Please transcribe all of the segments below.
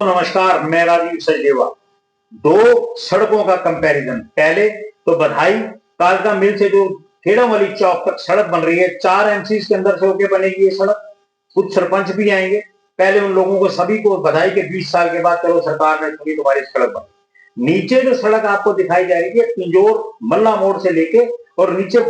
नमस्कार, मैं राजीव सचदेवा। दो सड़कों का कंपैरिजन। पहले तो बधाई, कालका मिल से जो खेड़ामली चौक तक सड़क बन रही है, 4 एमसी के अंदर से होके बनेगी ये सड़क। कुछ सरपंच भी आएंगे। पहले उन लोगों को सभी को बधाई के 20 साल के बाद चलो सरकार ने थोड़ी तुम्हारी सड़क बनी। नीचे जो सड़क आपको दिखाई जा रही है, पिंजोर मल्ला मोड़ से लेके और नीचे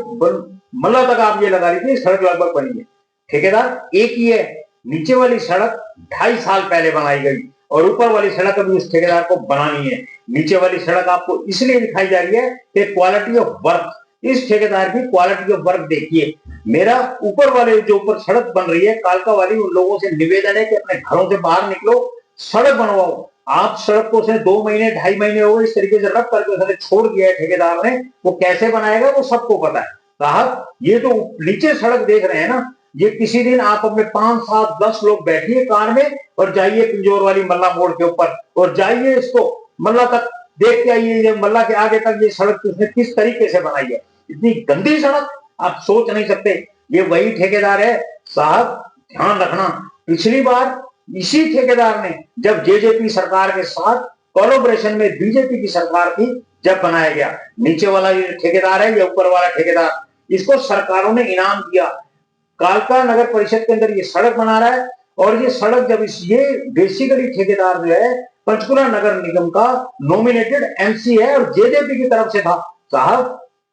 मल्ला तक आप ये लगा रही थी, सड़क लगभग बनी है। ठेकेदार एक ही है। नीचे वाली सड़क 2.5 साल पहले बनाई गई और ऊपर वाली सड़क अभी उस ठेकेदार को बनानी है। नीचे वाली सड़क आपको इसलिए दिखाई जा रही है कि क्वालिटी ऑफ वर्क, इस ठेकेदार की क्वालिटी ऑफ वर्क देखिए। मेरा ऊपर वाले जो ऊपर सड़क बन रही है कालका वाली, उन लोगों से निवेदन है कि अपने घरों से बाहर निकलो, सड़क बनवाओ। आप सड़क को उसने 2 महीने 2.5 महीने हो गए इस तरीके से रख करके उसने छोड़ दिया है ठेकेदार ने। वो कैसे बनाएगा वो सबको पता है। साहब ये तो नीचे सड़क देख रहे हैं ना, ये किसी दिन आप अपने 5, 7, 10 लोग बैठिए कार में और जाइए पिंजोर वाली मल्ला मोड़ के ऊपर और जाइए इसको मल्ला तक देख के आइए, मल्ला के आगे तक ये सड़क उसने किस तरीके से बनाई है। इतनी गंदी सड़क आप सोच नहीं सकते। ये वही ठेकेदार है साहब, ध्यान रखना। पिछली बार इसी ठेकेदार ने, जब जेजेपी सरकार के साथ कोलैबोरेशन में बीजेपी की सरकार थी, जब बनाया गया, नीचे वाला ये ठेकेदार है, ये ऊपर वाला ठेकेदार, इसको सरकारों ने इनाम दिया। कालका नगर परिषद के अंदर ये सड़क बना रहा है और ये सड़क जब ये बेसिकली ठेकेदार जो है पंचकुला नगर निगम का नॉमिनेटेड एमसी है और जेजेपी की तरफ से था। साहब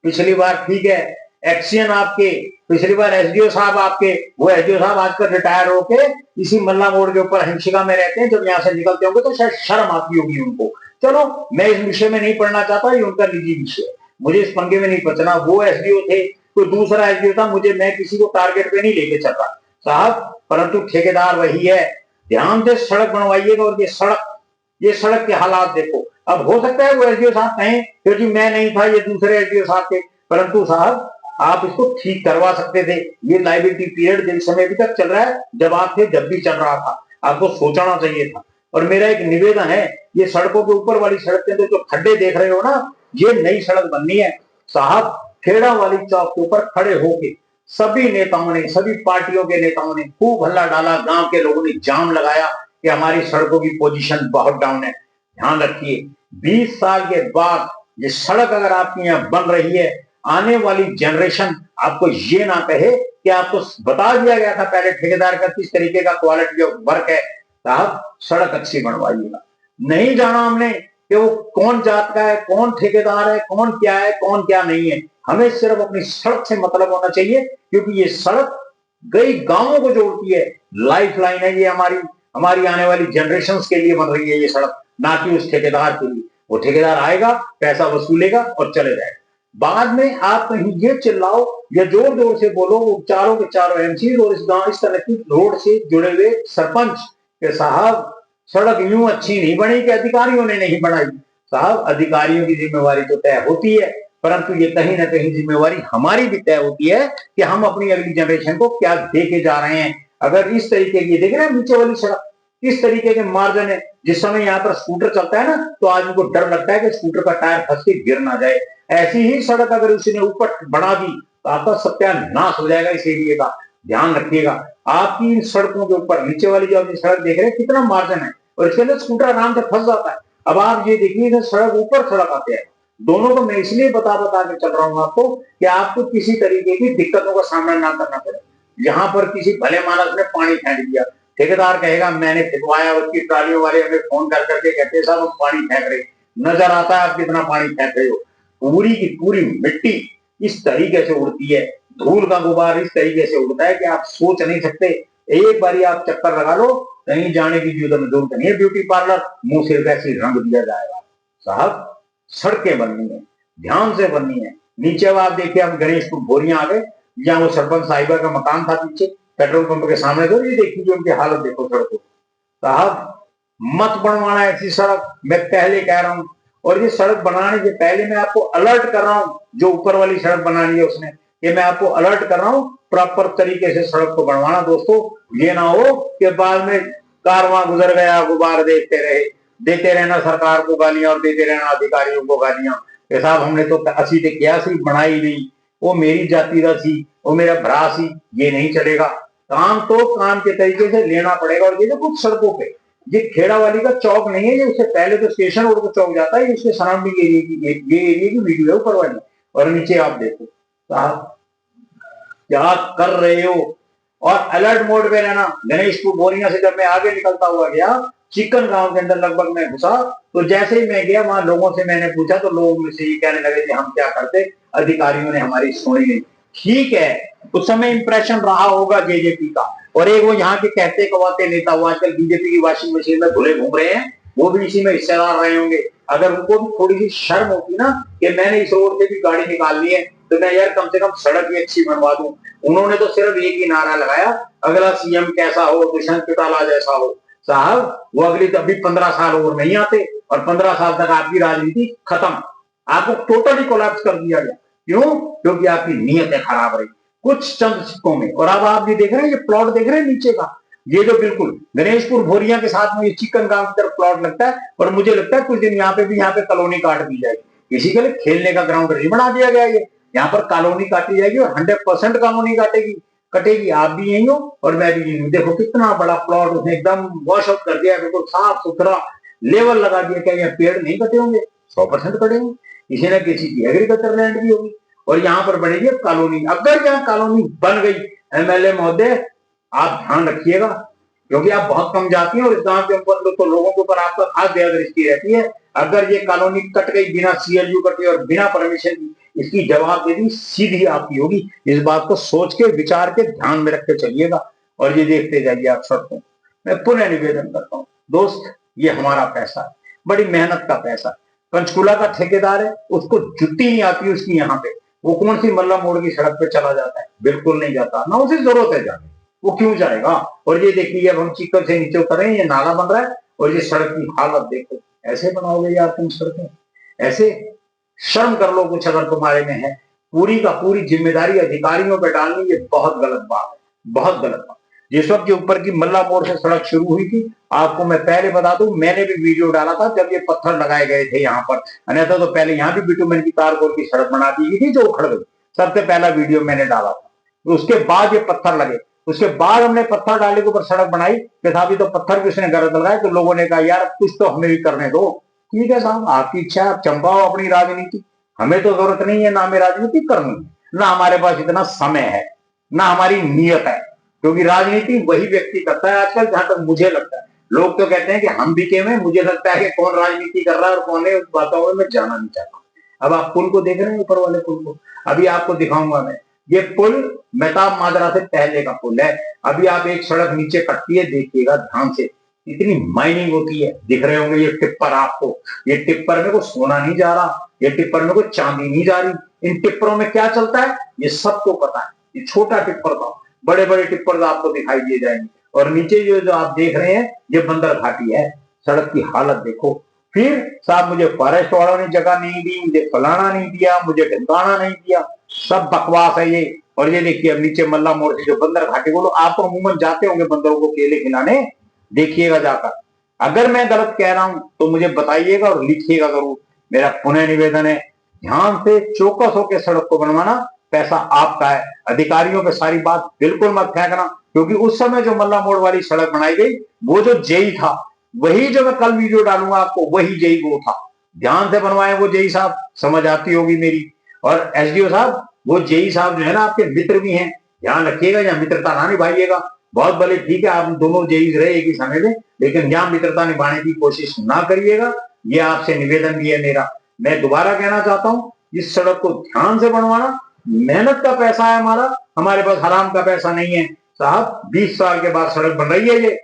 पिछली बार ठीक है, एक्शन आपके, पिछली बार एसडीओ साहब आपके, वो एसडीओ साहब आजकल रिटायर होके इसी मल्ला मोड़ के ऊपर हिंसिका में रहते हैं। जब यहाँ से निकलते होंगे तो शायद शर्म आती होगी उनको। चलो मैं इस विषय में नहीं पढ़ना चाहता, ये उनका निजी विषय है, मुझे इस पंगे में नहीं पचना। वो एसडीओ थे, कोई दूसरा एसडीओ था, मैं किसी को टारगेट पे नहीं लेके चल रहा साहब, परंतु ठेकेदार वही है। ध्यान से सड़क बनवाइएगा और ये सड़क के हालात देखो। अब हो सकता है वो एसडीओ साहब कहें क्योंकि मैं नहीं था, ये दूसरे एसडीओ साहब थे, परंतु साहब आप इसको ठीक करवा सकते थे। ये लाइबिलिटी पीरियड जिस समय अभी तक चल रहा है, जब आप थे जब भी चल रहा था, आपको सोचना चाहिए था। और मेरा एक निवेदन है, ये सड़कों के ऊपर वाली सड़क के अंदर जो खड्डे देख रहे हो ना, ये नई सड़क बननी है साहब। खेड़ा वाली चौक के ऊपर खड़े होके सभी नेताओं ने, सभी पार्टियों के नेताओं ने खूब हल्ला डाला, गांव के लोगों ने जाम लगाया कि हमारी सड़कों की पोजीशन बहुत डाउन है। ध्यान रखिए 20 साल के बाद ये सड़क अगर आपकी यहाँ बन रही है, आने वाली जनरेशन आपको ये ना कहे कि आपको बता दिया गया था पहले ठेकेदार का किस तरीके का क्वालिटी ऑफ वर्क है। साहब सड़क अच्छी बनवाइएगा। नहीं जाना हमने कि वो कौन जात का है, कौन ठेकेदार है, कौन क्या है, कौन क्या नहीं है। हमें सिर्फ अपनी सड़क से मतलब होना चाहिए, क्योंकि ये सड़क कई गांवों को जोड़ती है, लाइफ लाइन है ये हमारी हमारी आने वाली जनरेशन के लिए बन रही है ये सड़क, ना कि उस ठेकेदार के लिए। वो ठेकेदार आएगा, पैसा वसूलेगा और चले जाएगा। बाद में आप कहीं ये चिल्लाओ या जोर जोर से बोलो, वो चारों के चारों एमसी और इस गांव इस तरह की रोड से जुड़े हुए सरपंच के साहब सड़क यूं अच्छी नहीं बनी कि अधिकारियों ने नहीं बनाई। साहब अधिकारियों की जिम्मेवारी तो तय होती है, परंतु ये कहीं ना कहीं जिम्मेवारी हमारी भी तय होती है कि हम अपनी अगली जनरेशन को क्या दे के जा रहे हैं। अगर इस तरीके की देख रहे हैं नीचे वाली सड़क, किस तरीके के मार्जिन है। जिस समय यहाँ पर स्कूटर चलता है ना, तो आदमी को डर लगता है कि स्कूटर का टायर फंस के गिर ना जाए। ऐसी ही सड़क अगर उसने ऊपर बढ़ा दी तो आपका सत्यानाश हो जाएगा इस एरिया का। ध्यान रखिएगा, आपकी इन सड़कों के ऊपर नीचे वाली जो आपकी सड़क देख रहे हैं कितना मार्जिन है और इसके अंदर स्कूटर आराम से फंस जाता है। अब आप ये देखिए सड़क ऊपर सड़क आते हैं, दोनों को मैं इसलिए बता बता के चल रहा हूँ आपको कि आपको किसी तरीके की दिक्कतों का सामना ना करना पड़े। यहाँ पर किसी भले मानस ने पानी फेंक दिया, ठेकेदार कहेगा मैंने फेंकवाया, उसकी ट्रालियों वाले हमें फोन कर करके कहते हैं साहब हम पानी फेंक रहे, नजर आता है आप कितना पानी फेंक रहे हो। पूरी की पूरी मिट्टी इस तरीके से उड़ती है, धूल का गुबार इस तरीके से उड़ता है कि आप सोच नहीं सकते। एक बारी आप चक्कर लगा लो, कहीं जाने की जरूरत नहीं है, ब्यूटी पार्लर मुंह सिर्फ ऐसे रंग दिया जाएगा। साहब सड़कें बननी है, ध्यान से बननी है। नीचे अब आप देखिए, हम गणेशपुर भोरियां आ गए, जहां वो सरपंच साहिबा का मकान था पीछे पेट्रोल पंप के सामने, तो ये देखिए उनकी हालत देखो सड़कों। साहब मत बनवाना ऐसी सड़क, मैं पहले कह रहा हूं। और ये सड़क बनाने से पहले मैं आपको अलर्ट कर रहा हूं, जो ऊपर वाली सड़क बनानी है उसने, ये मैं आपको अलर्ट कर रहा हूं, प्रॉपर तरीके से सड़क को बनवाना दोस्तों। ये ना हो कि बाद में कारवां गुजर गया गुबार देखते रहे, देते रहना सरकार को गालियां और देते रहना अधिकारियों को गालियां कि साहब हमने तो असी ते क्या सी बनाई नहीं, वो मेरी जाति का सी, वो मेरा भरा सी। ये नहीं चलेगा, काम तो काम के तरीके से लेना पड़ेगा। और ये जो कुछ सड़कों पे ये खेड़ा वाली का चौक नहीं है, ये उससे पहले तो स्टेशन रोड को चौक जाता है, उसके सराउंडिंग एरिया की ये एरिया की वीडियो है ऊपर वाली। और नीचे आप देखो साहब क्या कर रहे हो। और अलर्ट मोड पे रहना। गणेशपुर बोरिया से जब मैं आगे निकलता हुआ गया, चिकन गांव के अंदर लगभग मैं घुसा, तो जैसे ही मैं गया वहां लोगों से मैंने पूछा तो लोग मुझसे ये कहने लगे कि हम क्या करते, अधिकारियों ने हमारी सुनी नहीं। ठीक है, उस समय इंप्रेशन रहा होगा जेजेपी का, और एक वो यहाँ के कहते कवाते नेता वो आजकल बीजेपी की वॉशिंग मशीन में धुले घूम रहे हैं, वो भी इसी में हिस्सेदार रहे होंगे। अगर उनको भी थोड़ी सी शर्म होती ना कि मैंने इस रोड से भी गाड़ी निकालनी है, तो मैं यार कम से कम सड़क भी अच्छी बनवा दूं। उन्होंने तो सिर्फ एक ही नारा लगाया, अगला सीएम कैसा हो, दुष्यंत चौटाला जैसा हो। साहब वो अगली तब भी 15 साल और नहीं आते, और 15 साल तक आपकी राजनीति खत्म, आपको टोटली कोलैप्स कर दिया गया। क्यों? क्योंकि आपकी नीयतें खराब रही कुछ चंद सिक्कों में। और अब आप ये देख रहे हैं, ये प्लॉट देख रहे हैं नीचे का, ये जो बिल्कुल गणेशपुर भोरिया के साथ में ये चिकन गांव की तरफ प्लॉट लगता है, और मुझे लगता है कुछ दिन यहाँ पे भी यहाँ पे कॉलोनी काट दी जाएगी, किसी के लिए खेलने का ग्राउंड नहीं बना दिया गया। ये यहाँ पर कॉलोनी काटी जाएगी, और 100% कॉलोनी काटेगी कटेगी। आप भी यही हो और मैं भी यही हूँ। देखो कितना बड़ा प्लॉट उसने एकदम वॉश आउट कर दिया, बिल्कुल साफ सुथरा लेवल लगा दिया। क्या यहाँ पेड़ नहीं कटे होंगे? 100% कटेंगे, किसी न किसी की एग्रीकल्चर लैंड भी होगी, और यहाँ पर बनेगी कॉलोनी। अगर यहाँ कॉलोनी बन गई, एमएलए महोदय आप ध्यान रखिएगा, क्योंकि आप बहुत कम जाती हैं और इस गांव के ऊपर तो लोगों के ऊपर आपका खास दया दृष्टि रहती है। अगर ये कॉलोनी कट गई बिना सीएलयू कटे और बिना परमिशन की, इसकी जवाबदेही सीधी आपकी होगी। इस बात को सोच के विचार के ध्यान में रख के चलिएगा, और ये देखते जाइए आप सड़कों। मैं पुनः निवेदन करता हूँ दोस्त, ये हमारा पैसा है, बड़ी मेहनत का पैसा है। पंचकूला का ठेकेदार है, उसको जुट्टी नहीं आती उसकी यहाँ पे, वो कौन सी मल्ला मोड़ की सड़क पे चला जाता है? बिल्कुल नहीं जाता, ना उसे जरूरत है जाने, वो क्यों जाएगा। और ये देखिए अब हम चिक्कर से नीचे उतर रहे हैं, ये नाला बन रहा है, और ये सड़क की हालत देखो। ऐसे बनाओगे यार तुम सड़कें? ऐसे? शर्म कर लो कुछ अगर तुम्हारे में है। पूरी का पूरी जिम्मेदारी अधिकारियों पर डालनी, ये बहुत गलत बात है, बहुत गलत बात। जिस वक्त के ऊपर की मल्ला मोड़ से सड़क शुरू हुई थी, आपको मैं पहले बता दूं, मैंने भी वीडियो डाला था जब ये पत्थर लगाए गए थे यहाँ पर। अन्यथा तो पहले यहाँ भी बिटुमेन की तारकोल की सड़क बना दी गई थी जो उखड़ गई, सबसे पहला वीडियो मैंने डाला था। तो उसके बाद ये पत्थर लगे, उसके बाद हमने पत्थर डाले के ऊपर सड़क बनाई, तथापि तो पत्थर भी उसने गलत लगाए, तो लोगों ने कहा यार कुछ तो हमें भी करने दो। ठीक है साहब, आपकी इच्छा है, आप चंपाओ अपनी राजनीति, हमें तो जरूरत नहीं है ना हमें राजनीति करनी है, ना हमारे पास इतना समय है, ना हमारी नीयत है। क्योंकि राजनीति वही व्यक्ति करता है आजकल, जहां तक मुझे लगता है। लोग तो कहते हैं कि हम बिके में, मुझे लगता है कि कौन राजनीति कर रहा है और कौन है, उस बातों में मैं जाना नहीं चाहता। अब आप पुल को देख रहे हैं, ऊपर वाले पुल को, अभी आपको दिखाऊंगा मैं। ये पुल मेहताब माजरा से पहले का पुल है। अभी आप एक सड़क नीचे कटती है, देखिएगा ध्यान से, इतनी माइनिंग होती है। दिख रहे होंगे ये टिप्पर आपको, ये टिप्पर में कोई सोना नहीं जा रहा, ये टिप्पर में कोई चांदी नहीं जा रही। इन टिप्परों में क्या चलता है ये सबको पता है। ये छोटा टिप्पर था, बड़े बड़े टिप्पर आपको दिखाई दिए जाएंगे। और नीचे जो आप देख रहे हैं ये बंदर घाटी है। सड़क की हालत देखो। फिर साहब मुझे फॉरेस्ट वालों ने जगह नहीं दी, मुझे फलाना नहीं दिया, मुझे ढिमकाना नहीं दिया, सब बकवास है ये। और ये देखिए अब नीचे मल्ला मोड़ से जो बंदर घाटी, बोलो आप तो अमूमन जाते होंगे बंदरों को केले खिलाने, देखिएगा जाकर। अगर मैं गलत कह रहा हूं तो मुझे बताइएगा और लिखिएगा जरूर। मेरा पुनः निवेदन है, ध्यान से चौकस होकर सड़क को बनवाना, पैसा आपका है। अधिकारियों पे सारी बात बिल्कुल मत फेंकना, क्योंकि उस समय जो मल्ला मोड़ वाली सड़क बनाई गई, वो जो जेई था, वही जो मैं कल वीडियो डालूंगा आपको, वही जेई वो था। ध्यान से बनवाए वो जेई साहब, समझ आती होगी मेरी। और एसडीओ साहब, वो जेई साहब जो है ना आपके मित्र भी हैं, ध्यान रखिएगा, या मित्रता ना निभाइएगा। बहुत भले ठीक है आप दोनों जेई रहे एक ही समय में, लेकिन यहाँ मित्रता निभाने की कोशिश ना करिएगा, ये आपसे निवेदन भी है मेरा। मैं दोबारा कहना चाहता हूँ, इस सड़क को ध्यान से बनवाना, मेहनत का पैसा है हमारा, हमारे पास हराम का पैसा नहीं है साहब। 20 साल के बाद सड़क बन रही है ये।